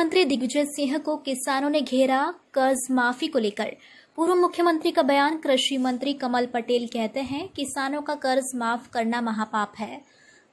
मुख्यमंत्री दिग्विजय सिंह को किसानों ने घेरा कर्ज माफी को लेकर। पूर्व मुख्यमंत्री का बयान। कृषि मंत्री कमल पटेल कहते हैं किसानों का कर्ज माफ करना महापाप है।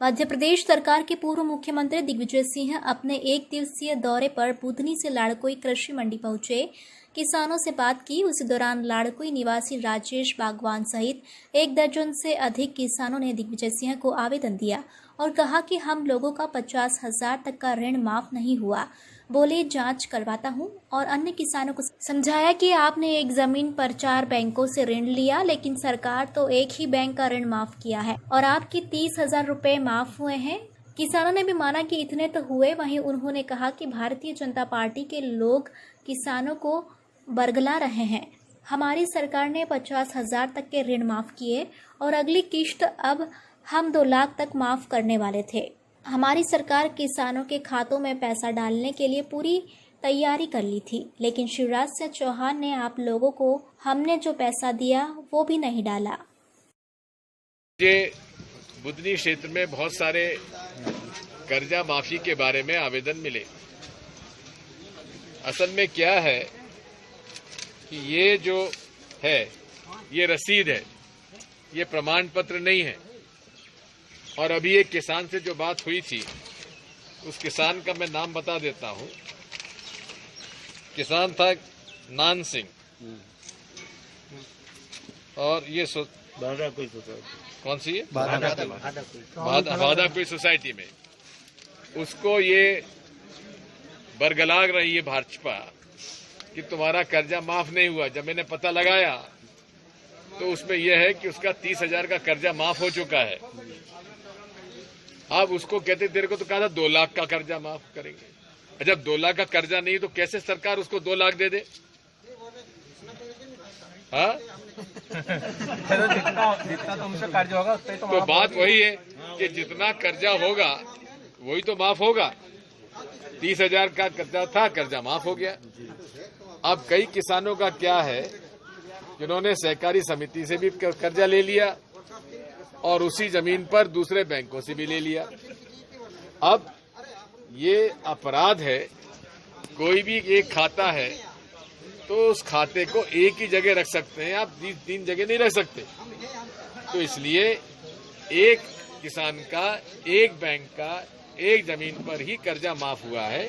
मध्य प्रदेश सरकार के पूर्व मुख्यमंत्री दिग्विजय सिंह अपने एक दिवसीय दौरे पर बुधनी से लाड़कोई कृषि मंडी पहुंचे। किसानों से बात की। उस दौरान लाड़कोई निवासी राजेश बागवान सहित 1 दर्जन से अधिक किसानों ने दिग्विजय सिंह को आवेदन दिया और कहा कि हम लोगों का 50,000 तक का ऋण माफ नहीं हुआ। बोले जांच करवाता हूं और अन्य किसानों को समझाया कि आपने एक जमीन पर 4 बैंकों से ऋण लिया, लेकिन सरकार तो एक ही बैंक का ऋण माफ किया है और आपके 30,000 रुपए माफ हुए हैं। किसानों ने भी माना कि इतने तो हुए। वहीं उन्होंने कहा कि भारतीय जनता पार्टी के लोग किसानों को बरगला रहे हैं। हमारी सरकार ने 50,000 तक के ऋण माफ किए और अगली किश्त अब हम 2 लाख तक माफ करने वाले थे। हमारी सरकार किसानों के खातों में पैसा डालने के लिए पूरी तैयारी कर ली थी, लेकिन शिवराज सिंह चौहान ने आप लोगों को हमने जो पैसा दिया वो भी नहीं डाला। ये बुधनी क्षेत्र में बहुत सारे कर्जा माफी के बारे में आवेदन मिले। असल में क्या है कि ये जो है ये रसीद है, ये प्रमाण पत्र नहीं है। और अभी एक किसान से जो बात हुई थी, उस किसान का मैं नाम बता देता हूं। किसान था नान सिंह और ये कौन सी है वादा कोई सोसाइटी में उसको ये बरगला रही है भाजपा कि तुम्हारा कर्जा माफ नहीं हुआ। जब मैंने पता लगाया तो उसमें यह है कि उसका 30,000 का कर्जा माफ हो चुका है। अब उसको कहते तेरे को तो कहा था 2 लाख का कर्जा माफ करेंगे। जब 2 लाख का कर्जा नहीं तो कैसे सरकार उसको 2 लाख दे दे? हाँ जितना तुमसे कर्ज होगा तो बात वही है कि जितना कर्जा होगा वही तो माफ होगा। 30,000 का कर्जा था, कर्जा माफ हो गया। अब कई किसानों का क्या है, जिन्होंने सहकारी समिति से भी कर्जा ले लिया और उसी जमीन पर दूसरे बैंकों से भी ले लिया। अब ये अपराध है। कोई भी एक खाता है तो उस खाते को एक ही जगह रख सकते हैं, आप 3 जगह नहीं रख सकते। तो इसलिए एक किसान का एक बैंक का एक जमीन पर ही कर्जा माफ हुआ है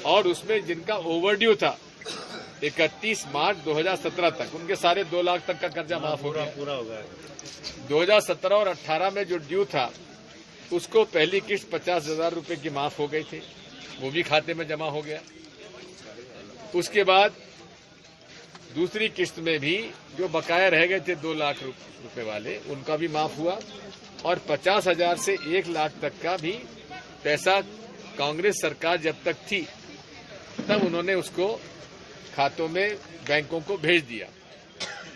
और उसमें जिनका ओवरड्यू था 31 मार्च 2017 तक, उनके सारे 2 लाख तक का कर्जा माफ हो गया। पूरा हो गया। 2017 और 18 में जो ड्यू था उसको पहली किस्त 50,000 रुपए की माफ हो गई थी, वो भी खाते में जमा हो गया। उसके बाद दूसरी किस्त में भी जो बकाया रह गए थे 2 लाख रुपए वाले, उनका भी माफ हुआ और 50,000 से 1 लाख तक का भी पैसा कांग्रेस सरकार जब तक थी तब उन्होंने उसको खातों में बैंकों को भेज दिया।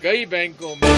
कई बैंकों में